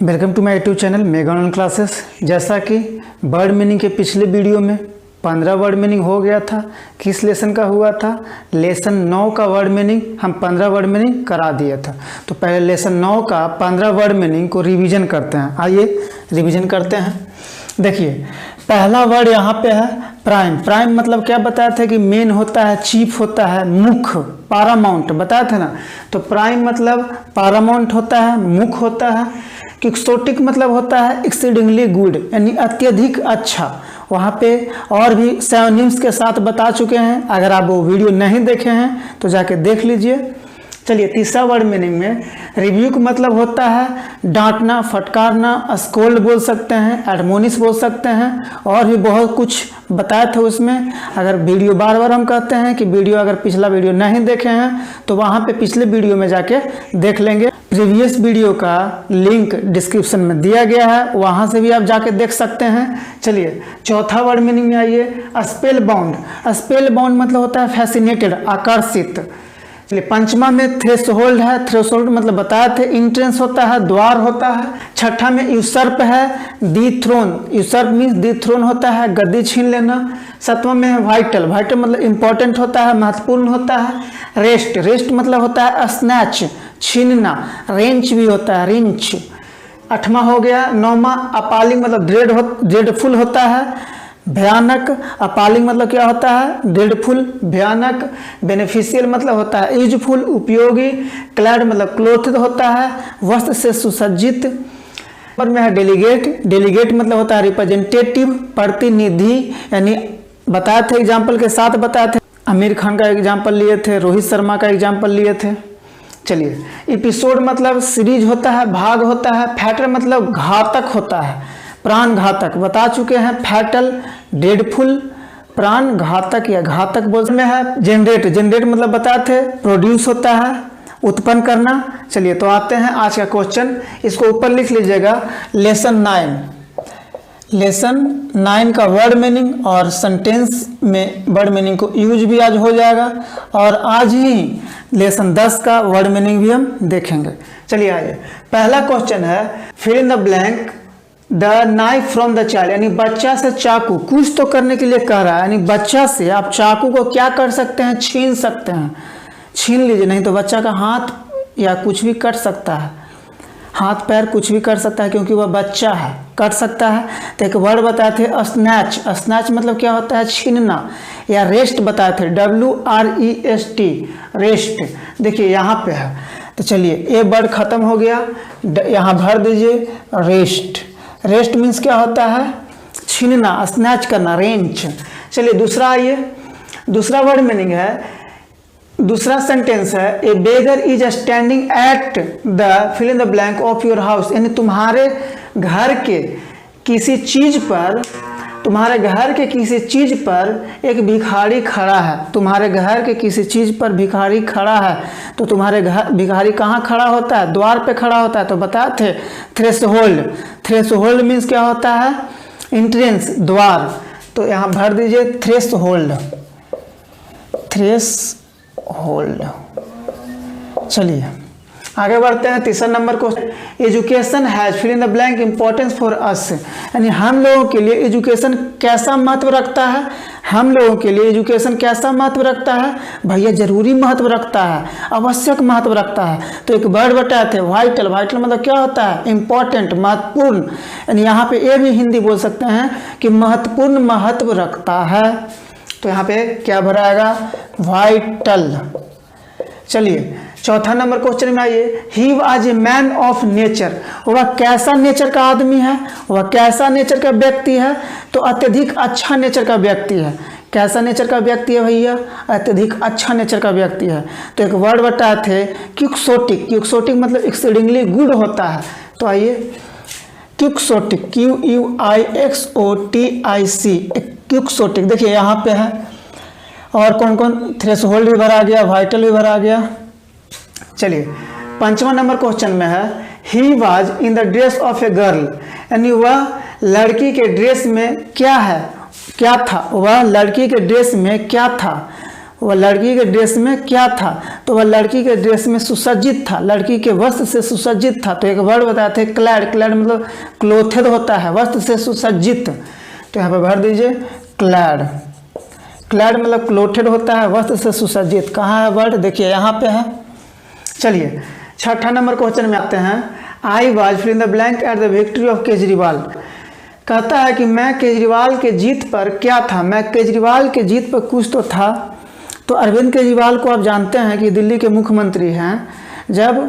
Welcome to my YouTube channel mega online classes. जैसा कि word meaning के पिछले वीडियो में 15 वर्ड मीनिंग हो गया था। किस लेसन का हुआ था? लेसन 9 का वर्ड मीनिंग हम 15 वर्ड मीनिंग करा दिया था। तो पहले लेसन 9 का 15 वर्ड मीनिंग को रिवीजन करते हैं। आइए रिवीजन करते हैं। देखिए, पहला वर्ड यहाँ पे है प्राइम। प्राइम मतलब क्या बताए थे कि मेन होता है, चीफ होता है, मुख्य, पारामाउंट बताए थे ना। तो प्राइम मतलब पारामाउंट होता है, मुख्य होता है। क्विक्सोटिक मतलब होता है एक्सीडिंगली गुड, यानी अत्यधिक अच्छा। वहाँ पे और भी सिनोनिम्स के साथ बता चुके हैं। अगर आप वो वीडियो नहीं देखे हैं तो जाके देख लीजिए। चलिए, तीसरा वर्ड मीनिंग में रिब्यूक मतलब होता है डांटना, फटकारना, स्कोल्ड बोल सकते हैं, एडमोनिश बोल सकते हैं, और भी बहुत कुछ बताए थे उसमें। अगर वीडियो बार बार हम कहते हैं कि वीडियो अगर पिछला वीडियो नहीं देखे हैं तो वहाँ पे पिछले वीडियो में जाके देख लेंगे। प्रीवियस वीडियो का लिंक डिस्क्रिप्शन में दिया गया है, वहाँ से भी आप जाके देख सकते हैं। चलिए, चौथा वर्ड मीनिंग में आइए, स्पेल बाउंड। स्पेल बाउंड मतलब होता है फैसिनेटेड, आकर्षित। चलिए, पंचमा में थ्रेशोल्ड है। थ्रेशोल्ड मतलब बताए थे इंट्रेंस होता है, द्वार होता है। छठा में यूसर्प है, दी थ्रोन। यूसर्प मीन्स दी थ्रोन होता है, गद्दी छीन लेना। सतवां में है वाइटल। वाइटल मतलब इंपॉर्टेंट होता है, महत्वपूर्ण होता है। रेस्ट। रेस्ट मतलब होता है स्नैच, छीनना। रेंच भी होता है, रिंच। आठवां हो गया। नौवां अपालिंग मतलब ड्रेडफुल होता है, भयानक। अपालिंग मतलब क्या होता है? ड्रेडफुल, भयानक। बेनिफिशियल मतलब होता है यूजफुल, उपयोगी। क्लैड मतलब क्लोथ्ड होता है, वस्त्र से सुसज्जित। और में है डेलीगेट। डेलीगेट मतलब होता है रिप्रेजेंटेटिव, प्रतिनिधि। यानी बताए थे, एग्जाम्पल के साथ बताए थे। आमिर खान का एग्जाम्पल लिए थे, रोहित शर्मा का एग्जाम्पल लिए थे। चलिए, एपिसोड मतलब सीरीज होता है, भाग होता है। फैटल मतलब घातक होता है, प्राण घातक बता चुके हैं। फैटल, डेडफुल, प्राण घातक या घातक बोल में है। जनरेट। जनरेट मतलब बताए थे प्रोड्यूस होता है, उत्पन्न करना। चलिए, तो आते हैं आज का क्वेश्चन। इसको ऊपर लिख लीजिएगा, लेसन 9। लेसन 9 का वर्ड मीनिंग और सेंटेंस में वर्ड मीनिंग को यूज भी आज हो जाएगा, और आज ही लेसन 10 का वर्ड मीनिंग भी हम देखेंगे। चलिए आइए, पहला क्वेश्चन है fill in the blank the knife from the child. यानी बच्चा से चाकू, कुछ तो करने के लिए कह रहा है। यानी बच्चा से आप चाकू को क्या कर सकते हैं? छीन सकते हैं। छीन लीजिए, नहीं तो बच्चा का हाथ या कुछ भी कट सकता है, हाथ पैर कुछ भी कर सकता है, क्योंकि वह बच्चा है, कट सकता है। तो एक वर्ड बताए थे स्नैच। स्नैच मतलब क्या होता है? छीनना। या रेस्ट बताए थे, WREST, रेस्ट। देखिए यहाँ पे है। तो चलिए, ए वर्ड खत्म हो गया, यहाँ भर दीजिए रेस्ट। रेस्ट मीन्स क्या होता है? छीनना, स्नैच करना, रेंच। चलिए दूसरा आइए। दूसरा वर्ड मीनिंग है, दूसरा सेंटेंस है, a beggar is standing at the fill in the blank of your house. यानी तुम्हारे घर के किसी चीज पर, तुम्हारे घर के किसी चीज पर एक भिखारी खड़ा है। तुम्हारे घर के किसी चीज पर भिखारी खड़ा है। तो तुम्हारे घर भिखारी कहाँ खड़ा होता है? द्वार पे खड़ा होता है। तो बताए थे थ्रेशोल्ड। थ्रेशोल्ड मीन्स क्या होता है? एंट्रेंस, द्वार। तो यहाँ भर दीजिए थ्रेशोल्ड, थ्रेशोल्ड। चलिए आगे बढ़ते हैं। तीसरा नंबर question, education has fill in the blank importance for us. यानी हम लोगों के लिए एजुकेशन कैसा महत्व रखता है? हम लोगों के लिए एजुकेशन कैसा महत्व रखता है? भैया जरूरी महत्व रखता है, आवश्यक महत्व रखता है। तो एक वर्ड बताए थे वाइटल। वाइटल मतलब क्या होता है? इंपॉर्टेंट, महत्वपूर्ण। यानी यहाँ पे ये भी हिंदी बोल सकते हैं कि महत्वपूर्ण महत्व रखता है। तो यहाँ पे क्या भराएगा? वाइटल। चलिए चौथा नंबर क्वेश्चन में आइए, he was a man of nature. वह कैसा नेचर का आदमी है? वह कैसा नेचर का व्यक्ति है? तो अत्यधिक अच्छा नेचर का व्यक्ति है। कैसा नेचर का व्यक्ति है भैया? अत्यधिक अच्छा नेचर का व्यक्ति है। तो एक वर्ड बताए थे क्विक्सोटिक। क्विक्सोटिक मतलब एक्सीडिंगली गुड होता है। तो आइए, क्विक्सोटिक, QUIXOTIC, क्विक्सोटिक। देखिए यहाँ पे है, और कौन कौन? थ्रेशोल्ड भी भरा गया, वाइटल भी भरा गया। चलिए पांचवा नंबर क्वेश्चन में है, he was in the dress of a girl. यानी वह लड़की के ड्रेस में क्या है? क्या था? वह लड़की के ड्रेस में क्या था? वह लड़की के ड्रेस में क्या था, तो वह लड़की के ड्रेस में सुसज्जित था, लड़की के वस्त्र से सुसज्जित था। तो एक वर्ड बताए थे क्लैड, क्लैड मतलब क्लोथेड होता है, वस्त्र से सुसज्जित। तो यहाँ पे भर दीजिए क्लैड, क्लैड मतलब क्लोथेड होता है, वस्त्र से सुसज्जित। कहाँ है वर्ड, देखिए यहाँ पे है। चलिए 6ठा नंबर क्वेश्चन में आते हैं। I was fill in the blank at the victory of Kejriwal. कहता है कि मैं केजरीवाल के जीत पर क्या था, मैं केजरीवाल के जीत पर कुछ तो था। तो अरविंद केजरीवाल को आप जानते हैं कि दिल्ली के मुख्यमंत्री हैं। जब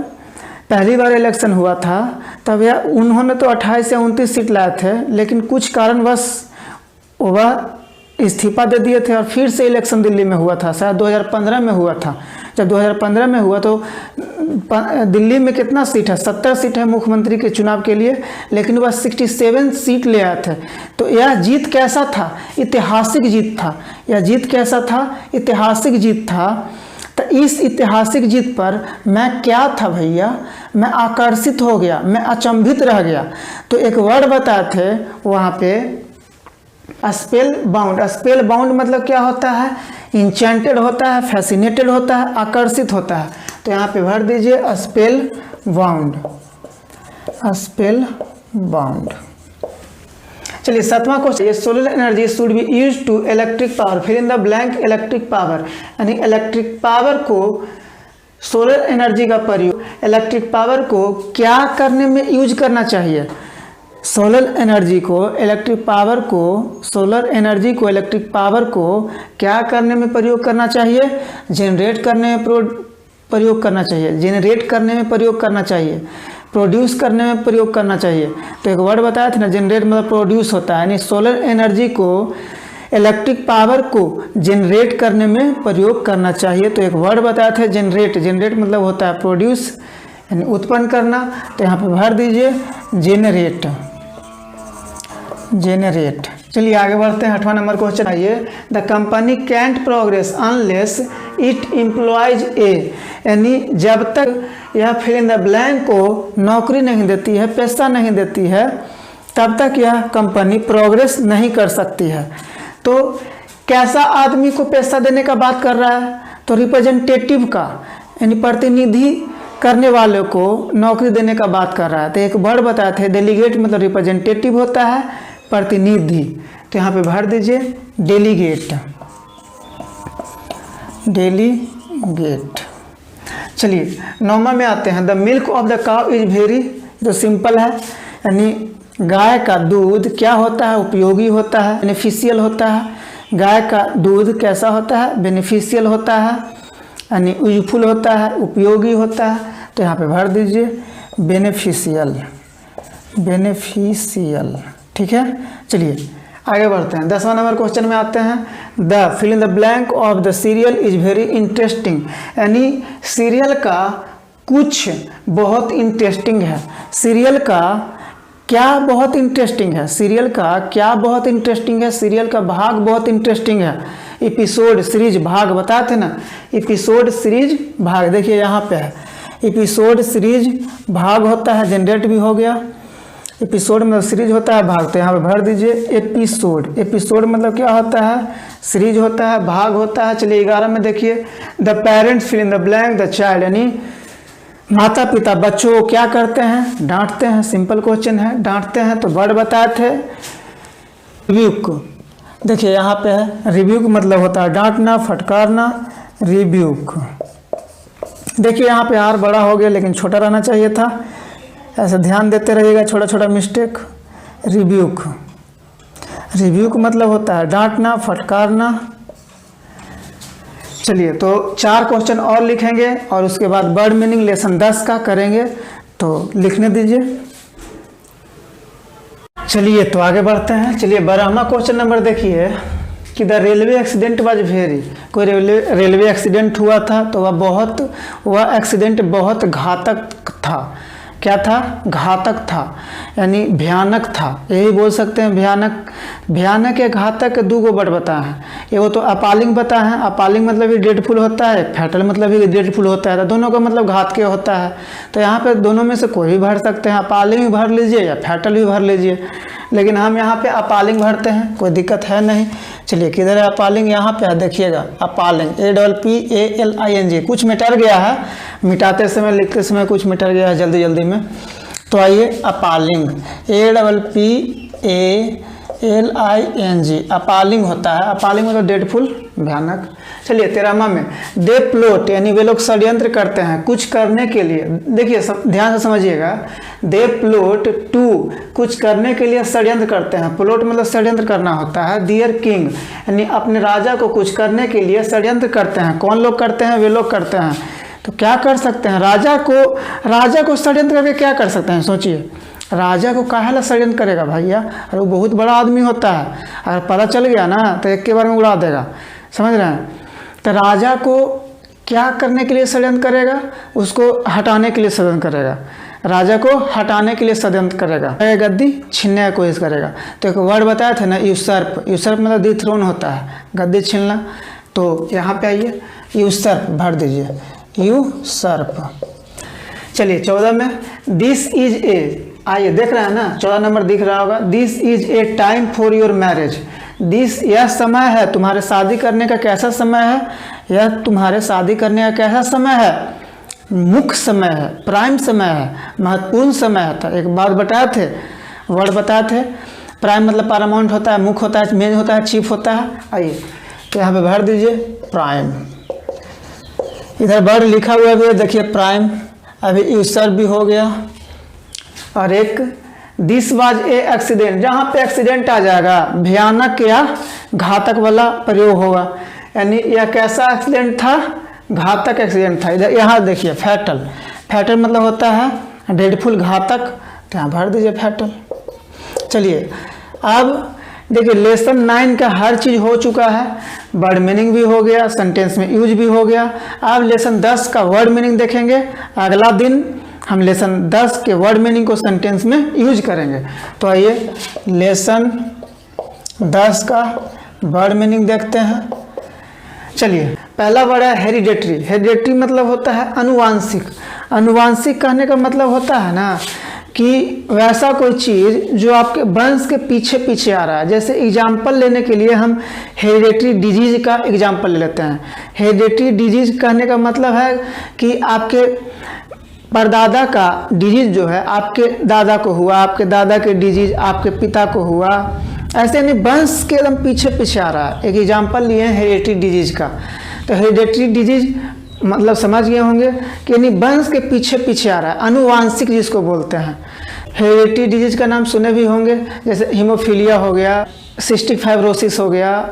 पहली बार इलेक्शन हुआ था तब उन्होंने तो 28 से 29 सीट लाए थे, लेकिन कुछ कारणवश वह इस्तीफा दे दिए थे और फिर से इलेक्शन दिल्ली में हुआ था, शायद 2015 में हुआ था। जब 2015 में हुआ तो दिल्ली में कितना सीट है, 70 सीट है मुख्यमंत्री के चुनाव के लिए, लेकिन वह 67 सीट ले आए थे। तो यह जीत कैसा था, ऐतिहासिक जीत था। यह जीत कैसा था, ऐतिहासिक जीत था। तो इस ऐतिहासिक जीत पर मैं क्या था भैया, मैं आकर्षित हो गया, मैं अचंभित रह गया। तो एक वर्ड बताए थे वहाँ पे स्पेल बाउंड। स्पेल बाउंड मतलब क्या होता है, इंचेंटेड होता है, फैसिनेटेड होता है, आकर्षित होता है। तो यहाँ पे भर दीजिए स्पेल बाउंड, स्पेल बाउंड। चलिए 7वां question, solar energy should be used to electric power, fill in the blank electric power. यानी इलेक्ट्रिक पावर को, सोलर एनर्जी का प्रयोग इलेक्ट्रिक पावर को क्या करने में यूज करना चाहिए। सोलर एनर्जी को, इलेक्ट्रिक पावर को, सोलर एनर्जी को, इलेक्ट्रिक पावर को क्या करने में प्रयोग करना चाहिए, जनरेट करने में प्रयोग करना चाहिए, जनरेट करने में प्रयोग करना चाहिए, प्रोड्यूस करने में प्रयोग करना चाहिए। तो एक वर्ड बताया था ना, जनरेट मतलब प्रोड्यूस होता है। यानी सोलर एनर्जी को, इलेक्ट्रिक पावर को जनरेट करने में प्रयोग करना चाहिए। तो एक वर्ड बताया था जनरेट, जनरेट मतलब होता है प्रोड्यूस यानी उत्पन्न करना। तो यहाँ पे भर दीजिए जेनरेट, जेनरेट। चलिए आगे बढ़ते हैं। 8वां नंबर क्वेश्चन आइए। The company can't progress unless it employs a. यानी जब तक यह फिल इन द ब्लैंक को नौकरी नहीं देती है, पैसा नहीं देती है, तब तक यह कंपनी प्रोग्रेस नहीं कर सकती है। तो कैसा आदमी को पैसा देने का बात कर रहा है, तो रिप्रेजेंटेटिव का, यानी प्रतिनिधि करने वाले को नौकरी देने का बात कर रहा है। तो एक वर्ड बताए थे डेलीगेट मतलब रिप्रेजेंटेटिव होता है, प्रतिनिधि। तो यहाँ पे भर दीजिए डेलीगेट, डेलीगेट। चलिए 9वां में आते हैं। The milk of the cow is very, तो सिंपल है, यानी गाय का दूध क्या होता है, उपयोगी होता है, बेनिफिशियल होता है। गाय का दूध कैसा होता है, बेनिफिशियल होता है, यानी यूजफुल होता है, उपयोगी होता है। तो यहाँ पे भर दीजिए बेनिफिशियल, बेनिफिशियल। ठीक है, चलिए आगे बढ़ते हैं। 10वां नंबर क्वेश्चन में आते हैं। The fill in the blank of the serial is very interesting. यानी सीरियल का कुछ बहुत इंटरेस्टिंग है। सीरियल का क्या बहुत इंटरेस्टिंग है, सीरियल का क्या बहुत इंटरेस्टिंग है, सीरियल का भाग बहुत इंटरेस्टिंग है। एपिसोड सीरीज भाग बताए थे ना, एपिसोड सीरीज भाग, देखिए यहाँ पे है एपिसोड सीरीज भाग होता है, जनरेट भी हो गया। एपिसोड मतलब सीरीज होता है, भाग। तो यहाँ पे भर दीजिए एपिसोड। एपिसोड मतलब क्या होता है, सीरीज होता है, भाग होता है। चलिए 11 में देखिए। The parents fill in the blank the child. यानी माता पिता बच्चों को क्या करते हैं, डांटते हैं। सिंपल क्वेश्चन है, डांटते हैं। तो वर्ड बताए थे रिब्यूक। देखिए यहाँ पे है रिब्यूक मतलब होता है डांटना, फटकारना, रिब्यूक। देखिए यहाँ पे आर बड़ा हो गया लेकिन छोटा रहना चाहिए था, ऐसे ध्यान देते रहिएगा, छोटा छोटा मिस्टेक। रिब्यूक, रिब्यूक मतलब होता है डांटना, फटकारना। चलिए तो 4 क्वेश्चन और लिखेंगे और उसके बाद वर्ड मीनिंग लेसन 10 का करेंगे, तो लिखने दीजिए। चलिए तो आगे बढ़ते हैं। चलिए 12वां क्वेश्चन नंबर देखिए कि the railway accident was very. कोई रेलवे एक्सीडेंट हुआ था तो वह एक्सीडेंट बहुत घातक था। क्या था, घातक था, यानी भयानक था, यही बोल सकते हैं भयानक। भयानक या घातक 2 गो वर्ड बताए हैं। एगो तो अपालिंग बताए हैं, अपालिंग मतलब ही ड्रेडफुल होता है, फैटल मतलब ही ड्रेडफुल होता है, तो दोनों का मतलब घातक होता है। तो यहाँ पे दोनों में से कोई भी भर सकते हैं, अपालिंग भी भर लीजिए या फैटल भी भर लीजिए। लेकिन हम यहाँ पे अपालिंग भरते हैं, कोई दिक्कत है नहीं। चलिए किधर है अपालिंग, यहाँ पे है, देखिएगा अपालिंग, APPALING। कुछ मिटर गया है, मिटाते समय लिखते समय कुछ मिटर गया है जल्दी जल्दी में। तो आइए अपालिंग, APPALING, अपालिंग होता है। अपालिंग मतलब डेडफुल, भयानक। चलिए 13वां में, दे प्लॉट, यानी वे लोग षड्यंत्र करते हैं कुछ करने के लिए। देखिए ध्यान से समझिएगा, दे प्लॉट टू, कुछ करने के लिए षड्यंत्र करते हैं। प्लॉट मतलब षड्यंत्र करना होता है। दियर किंग, यानी अपने राजा को कुछ करने के लिए षड्यंत्र करते हैं। कौन लोग करते हैं, वे लोग करते हैं। तो क्या कर सकते हैं, राजा को षड्यंत्र करके क्या कर सकते हैं, सोचिए। राजा को काहे षड्यंत्र करेगा भैया, अरे वो बहुत बड़ा आदमी होता है, अगर पता चल गया ना तो एक के बार में उड़ा देगा, समझ रहे हैं। तो राजा को क्या करने के लिए षड्यंत्र करेगा, उसको हटाने के लिए षड्यंत्र करेगा। राजा को हटाने के लिए षड्यंत्र करेगा, गद्दी छीनने की कोशिश करेगा। तो एक वर्ड बताया था ना, यूसर्प। यूसर्प मतलब डिथ्रोन होता है, गद्दी छीनना। तो यहाँ पे आइए, यूसर्प भर दीजिए, यूसर्प। चलिए 14 में, दिस इज ए, आइए देख रहे हैं ना, 14 नंबर दिख रहा होगा, this is a time for your marriage. This, यह समय है तुम्हारे शादी करने का। कैसा समय है, यह तुम्हारे शादी करने का कैसा समय है, मुख्य समय है, प्राइम समय है, महत्वपूर्ण समय है। एक बात बताए थे, वर्ड बताए थे, प्राइम मतलब पैरामाउंट होता है, मुख्य होता है, मेन होता है, चीफ होता है। आइए तो यहाँ पे भर दीजिए प्राइम। इधर वर्ड लिखा हुआ भी है, देखिए प्राइम। अभी यूसर भी हो गया। और एक दिस वाज ए एक्सीडेंट, जहाँ पे एक्सीडेंट आ जाएगा, भयानक या घातक वाला प्रयोग होगा। यानी यह कैसा एक्सीडेंट था, घातक एक्सीडेंट था। इधर यहाँ देखिए फैटल, फैटल मतलब होता है डेडफुल, घातक। तो यहाँ भर दीजिए फैटल। चलिए अब देखिए लेसन 9 का हर चीज़ हो चुका है, वर्ड मीनिंग भी हो गया, सेंटेंस में यूज भी हो गया। अब लेसन 10 का वर्ड मीनिंग देखेंगे। अगला दिन हम लेसन 10 के वर्ड मीनिंग को सेंटेंस में यूज करेंगे। तो आइए लेसन 10 का वर्ड मीनिंग देखते हैं। चलिए पहला वर्ड है हेरिडेटरी। हेरिडेटरी मतलब होता है अनुवांशिक। अनुवांशिक कहने का मतलब होता है ना कि वैसा कोई चीज़ जो आपके वंश के पीछे पीछे आ रहा है। जैसे एग्जाम्पल लेने के लिए हम हेरिडेटरी डिजीज का एग्जाम्पल ले लेते हैं। हेरिडेटरी डिजीज कहने का मतलब है कि आपके परदादा का डिजीज जो है आपके दादा को हुआ, आपके दादा के डिजीज आपके पिता को हुआ, ऐसे नहीं वंश के एकदम पीछे पीछे आ रहा है। एक एग्जाम्पल लिए हैं हेरिडेटरी डिजीज का। तो हेरिडेटरी डिजीज मतलब समझ गए होंगे कि यानी वंश के पीछे पीछे आ रहा है, अनुवांशिक जिसको बोलते हैं। हेरिडेटरी डिजीज का नाम सुने भी होंगे, जैसे हीमोफीलिया हो गया, सिस्टिक फाइब्रोसिस हो गया,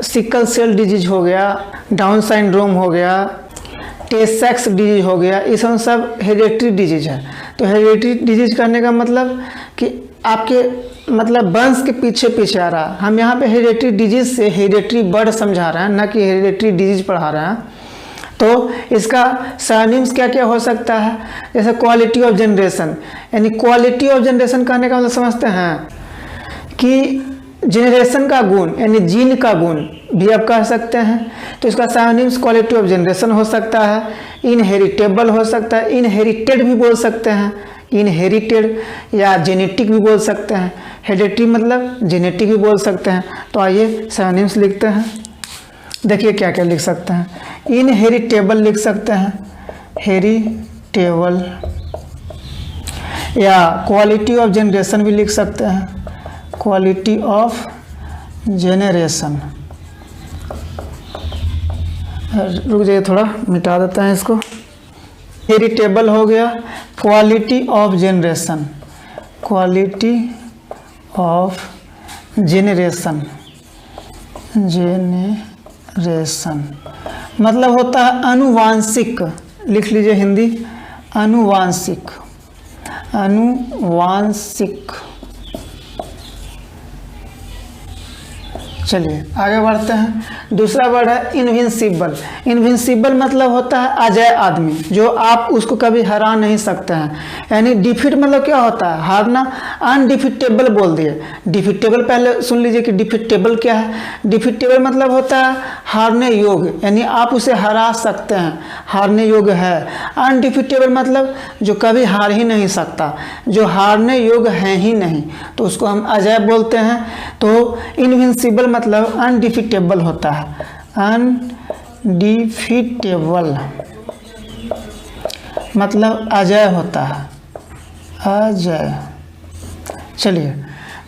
सिकल सेल डिजीज हो गया, डाउन सिंड्रोम हो गया, टे सेक्स डिजीज हो गया। ये सब हेरिडेटरी डिजीज है। तो हेरिडेटरी डिजीज करने का मतलब कि आपके मतलब वंश के पीछे पीछे आ रहा है। हम यहाँ पे हेरिडेटरी डिजीज से हेरिडेटरी वर्ड समझा रहे हैं, ना कि हेरिडेटरी डिजीज पढ़ा रहे हैं। तो इसका सिनोनिम्स क्या क्या हो सकता है, जैसे क्वालिटी ऑफ जनरेशन। यानी क्वालिटी ऑफ जनरेशन कहने का मतलब समझते हैं कि जनरेशन का गुण, यानी जीन का गुण भी आप कह सकते हैं। तो इसका सिनोनिम्स क्वालिटी ऑफ जनरेशन हो सकता है, इनहेरिटेबल हो सकता है, इनहेरिटेड भी बोल सकते हैं, इनहेरिटेड या जेनेटिक भी बोल सकते हैं। हेरिडेटरी मतलब जेनेटिक भी बोल सकते हैं। तो आइए सिनोनिम्स लिखते हैं। देखिए क्या क्या लिख सकते हैं। इनहेरिटेबल लिख सकते हैं, हेरिटेबल, या क्वालिटी ऑफ जनरेशन भी लिख सकते हैं, क्वालिटी ऑफ जेनरेशन। रुक जाइए थोड़ा, मिटा देते हैं इसको। हेरिटेबल हो गया, quality of generation, quality of generation, generation मतलब होता है अनुवांशिक। लिख लीजिए हिंदी, अनुवांशिक, अनुवांशिक, चलिए आगे बढ़ते हैं। दूसरा वर्ड है इनविंसिबल। इनविंसिबल मतलब होता है अजय आदमी, जो आप उसको कभी हरा नहीं सकते हैं। यानी डिफीट मतलब क्या होता है? हारना। अनडिफिटेबल बोल दिए। डिफिटेबल पहले सुन लीजिए कि डिफिटेबल क्या है। डिफिटेबल मतलब होता है हारने योग्य, यानी आप उसे हरा सकते हैं, हारने योग्य है। अनडिफिटेबल मतलब जो कभी हार ही नहीं सकता, जो हारने योग्य है ही नहीं, तो उसको हम अजय बोलते हैं। तो इनविंसिबल मतलब अनडिफिटेबल होता है। अनडिफिटेबल मतलब अजय होता है, अजय। चलिए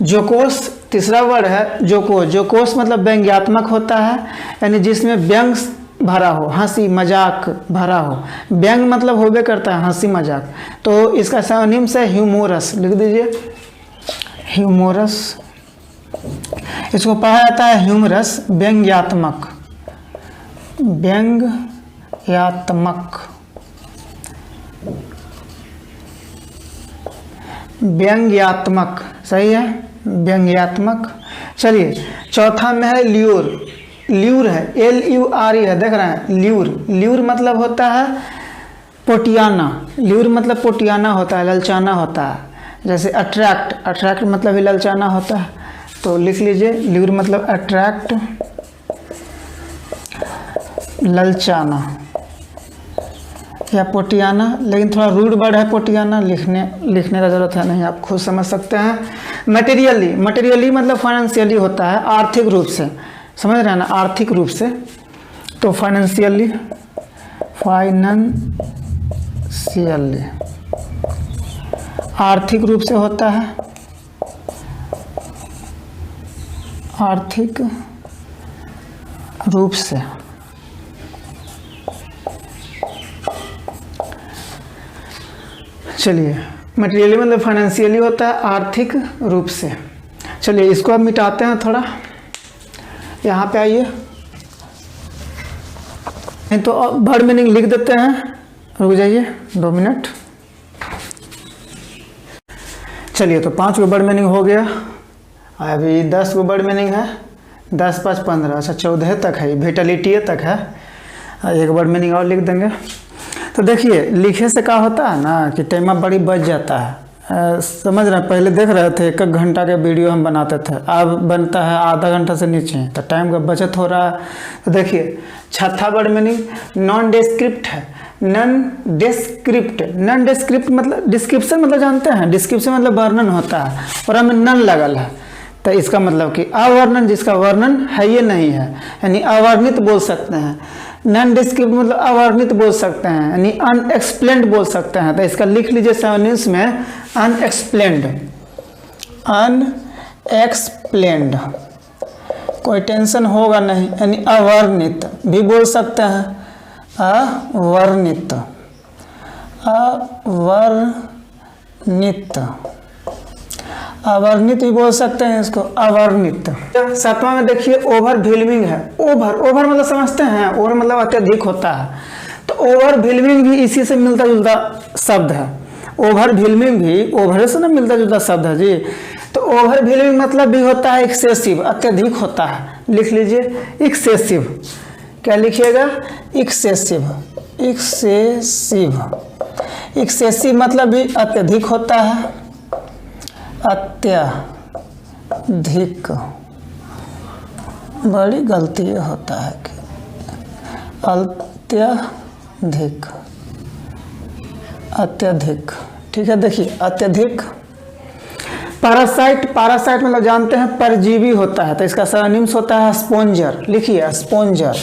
जोकोस तीसरा वर्ड है जोकोस। जोकोस मतलब व्यंग्यात्मक होता है, यानी जिसमें व्यंग भरा हो, हंसी मजाक भरा हो। व्यंग मतलब होबे करता है हंसी मजाक। तो इसका सिनोनिम्स है ह्यूमोरस। लिख दीजिए ह्यूमोरस। इसको पढ़ा जाता है ह्यूमरस, व्यंग्यात्मक। व्यंग्यात्मक, व्यंग्यात्मक सही है, व्यंग्यात्मक। चलिए चौथा में है ल्यूर। ल्यूर है, LURE है, देख रहे हैं ल्यूर। ल्यूर मतलब होता है पोटियाना। ल्यूर मतलब पोटियाना होता है, ललचाना होता है। जैसे अट्रैक्ट, अट्रैक्ट मतलब ही ललचाना होता है। तो लिख लीजिए ल्यूर मतलब अट्रैक्ट, ललचाना या पोटियाना। लेकिन थोड़ा रूड वर्ड है पोटियाना, लिखने का जरूरत है नहीं, आप खुद समझ सकते हैं। मटेरियली, मटेरियली मतलब फाइनेंशियली होता है, आर्थिक रूप से, समझ रहे हैं ना, आर्थिक रूप से। तो फाइनेंशियली, फाइनेंशियली आर्थिक रूप से होता है, आर्थिक रूप से। चलिए मटेरियली मतलब फाइनेंशियली होता है, आर्थिक रूप से। चलिए इसको अब मिटाते हैं थोड़ा। यहाँ पे आइए, नहीं तो वर्ड मीनिंग लिख देते हैं। रुक जाइए 2 मिनट। चलिए तो 5 गो वर्ड मीनिंग हो गया। अभी 10 गो वर्ड मीनिंग है। 10 5 15, अच्छा 14 तक है, विटैलिटी तक है। एक वर्ड मीनिंग और लिख देंगे। तो देखिए लिखे से क्या होता है ना कि टाइम बड़ी बच जाता है। समझ रहे हैं, पहले देख रहे थे 1 घंटा के वीडियो हम बनाते थे, अब बनता है आधा घंटा से नीचे, तो टाइम का बचत हो रहा है। तो देखिए छठा वर्ड मीनिंग नॉन डिस्क्रिप्ट है। नॉन डिस्क्रिप्ट, नॉन डिस्क्रिप्ट मतलब डिस्क्रिप्शन मतलब जानते हैं, डिस्क्रिप्शन मतलब वर्णन होता है, और हमें नन लगल है। तो इसका मतलब कि अवर्णन, जिसका वर्णन है ये नहीं है, यानी अवर्णित बोल सकते हैं। नॉन डिस्क्रिप्ट मतलब अवर्णित बोल सकते हैं, यानी अनएक्सप्लेन्ड बोल सकते हैं। तो इसका लिख लीजिए सिनोनिम्स में अनएक्सप्लेन्ड, अनएक्सप्लेन्ड, कोई टेंशन होगा नहीं, यानी अवर्णित भी बोल सकते हैं, अवर्णित, अवर्णित, अवर्णित भी बोल सकते हैं इसको, अवर्णित। 7वां में देखिए ओवरवेलमिंग है। ओवर, ओवर मतलब समझते हैं, ओवर मतलब अत्यधिक होता है। तो ओवरवेलमिंग भी इसी से मिलता जुलता शब्द है। ओवरवेलमिंग भी ओवर से ना मिलता जुलता शब्द है जी। तो ओवरवेलमिंग मतलब भी होता है एक्सेसिव, अत्यधिक होता है। लिख लीजिए एक्सेसिव। क्या लिखिएगा? एक्सेसिव, एक्सेसिव, एक्सेसिव मतलब भी अत्यधिक होता है, अत्यधिक। बड़ी गलती ये होता है कि अत्यधिक, अत्यधिक, ठीक है। देखिए अत्यधिक। पैरासाइट, पैरासाइट मतलब जानते हैं परजीवी होता है, तो इसका सिनोनिम्स होता है स्पोंजर। लिखिए स्पोंजर,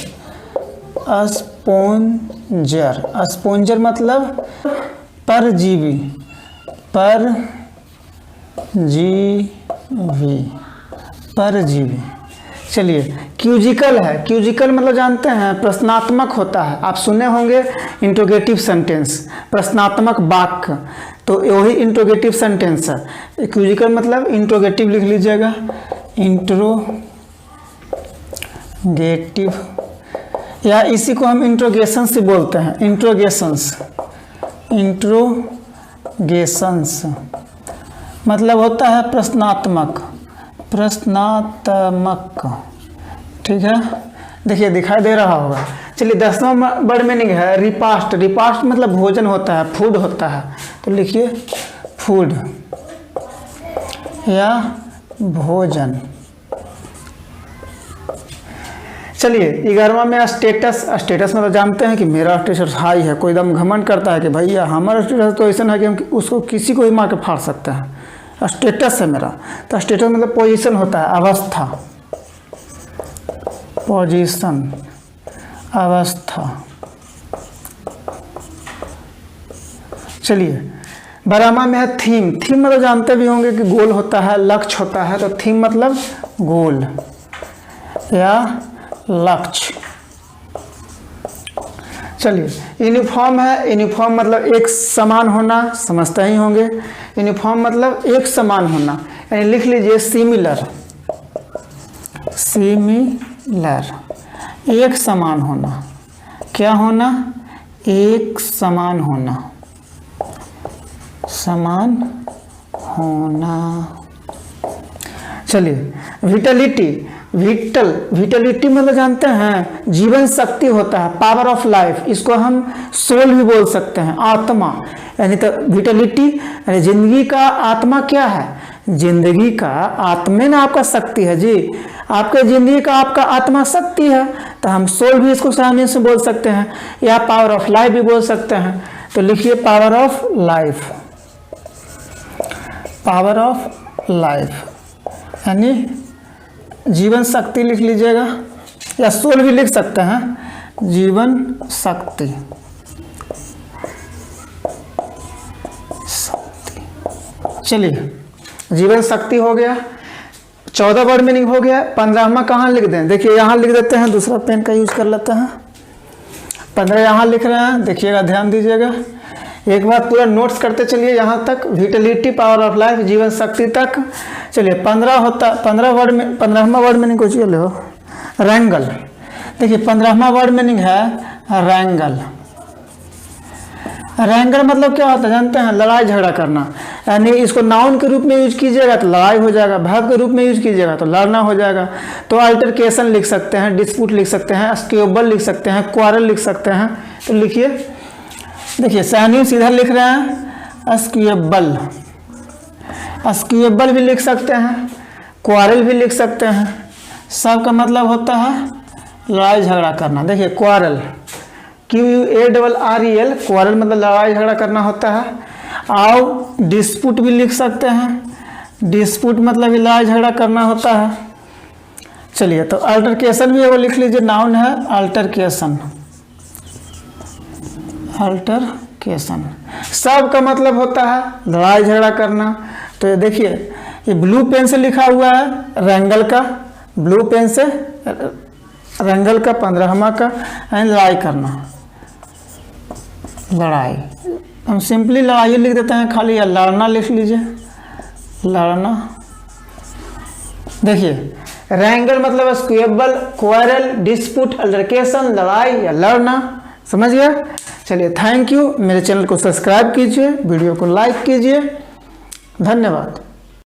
स्पोंजर, स्पोंजर मतलब परजीवी, परजीवी, परजीवी। चलिए क्यूजिकल है। क्यूजिकल मतलब जानते हैं प्रश्नात्मक होता है, आप सुने होंगे इंट्रोगेटिव सेंटेंस, प्रश्नात्मक वाक्य, तो वही इंट्रोगेटिव सेंटेंस है। क्यूजिकल मतलब इंट्रोगेटिव लिख लीजिएगा, इंट्रोगेटिव, या इसी को हम इंट्रोगेशन से बोलते हैं, इंट्रोगेशंस, इंट्रोगेशंस मतलब होता है प्रश्नात्मक, प्रश्नात्मक, ठीक है, देखिए दिखाई दे रहा होगा। चलिए 10वां वर्ड मीनिंग है रिपास्ट। रिपास्ट मतलब भोजन होता है, फूड होता है, तो लिखिए फूड या भोजन। चलिए 11वां में स्टेटस। स्टेटस मतलब जानते हैं कि मेरा स्टेटस हाई है, कोई एकदम घमंड करता है कि भैया हमारा स्टेटस तो ऐसा है कि हम उसको किसी को भी मार के फाड़ सकते हैं, स्टेटस है मेरा। तो स्टेटस मतलब पोजीशन होता है, अवस्था, पोजीशन, अवस्था। चलिए 12वां में है थीम। थीम मतलब जानते भी होंगे कि गोल होता है, लक्ष्य होता है, तो थीम मतलब गोल या लक्ष्य। चलिए यूनिफॉर्म है। यूनिफॉर्म मतलब एक समान होना, समझते ही होंगे। यूनिफॉर्म मतलब एक समान होना, यानी लिख लीजिए सिमिलर। सिमिलर एक समान होना, क्या होना? एक समान होना, समान होना। चलिए विटलिटी। विटलिटी मतलब जानते हैं जीवन शक्ति होता है, पावर ऑफ लाइफ। इसको हम सोल भी बोल सकते हैं, आत्मा। यानी तो विटलिटी यानी जिंदगी का आत्मा क्या है? जिंदगी का आत्मा ना आपका शक्ति है जी, आपके जिंदगी का आपका आत्मा शक्ति है, तो हम सोल भी इसको सामने से बोल सकते हैं, या पावर ऑफ लाइफ भी बोल सकते हैं। तो लिखिए power of life. Power of life यानी जीवन शक्ति लिख लीजिएगा, या सोल भी लिख सकते हैं, जीवन शक्ति। चलिए जीवन शक्ति हो गया, 14 वर्ड मीनिंग हो गया। 15वां कहाँ लिख दें? देखिए यहाँ लिख देते हैं, दूसरा पेन का यूज कर लेते हैं। 15 यहाँ लिख रहे हैं, देखिएगा, ध्यान दीजिएगा। एक बार पूरा नोट्स करते चलिए यहाँ तक, विटलिटी, पावर ऑफ लाइफ, जीवन शक्ति तक। चलिए 15 होता, 15वां वर्ड मीनिंग कुछ ले हो, रैंगल। देखिए 15वां वर्ड मीनिंग है रैंगल। रैंगल मतलब क्या होता है जानते हैं? लड़ाई झगड़ा करना। यानी इसको नाउन के रूप में यूज कीजिएगा तो लड़ाई हो जाएगा, वर्ब के रूप में यूज कीजिएगा तो लड़ना हो जाएगा। तो अल्टरकेशन लिख सकते हैं, डिस्प्यूट लिख सकते हैं, स्क्वेबल लिख सकते हैं, क्वारल लिख सकते हैं। तो लिखिए, देखिए सैन्यूस इधर लिख रहे हैं स्क्वेबल। स्क्वेबल भी लिख सकते हैं, क्वारल भी लिख सकते हैं। सब का मतलब होता है लड़ाई झगड़ा करना। देखिए क्वारल, QUARREL, क्वारल मतलब लड़ाई झगड़ा करना होता है। आओ डिस्प्यूट भी लिख सकते हैं, डिस्प्यूट मतलब लड़ाई झगड़ा करना होता है। चलिए तो अल्टरकेशन भी वो लिख लीजिए, नाउन है अल्टरकेशन। अल्टरकेशन सब का मतलब होता है लड़ाई झगड़ा करना। तो ये देखिए, ये ब्लू पेन से लिखा हुआ है रैंगल का, ब्लू पेन से रैंगल का 15वां का, यानी लड़ाई करना, लड़ाई। हम सिंपली लड़ाई लिख देते हैं खाली, या लड़ना लिख लीजिए, लड़ना। देखिए रैंगल मतलब स्क्वेबल, क्वारल, डिस्प्यूट, अल्टरकेशन, लड़ाई या लड़ना। समझ गया? चलिए थैंक यू। मेरे चैनल को सब्सक्राइब कीजिए, वीडियो को लाइक कीजिए। धन्यवाद।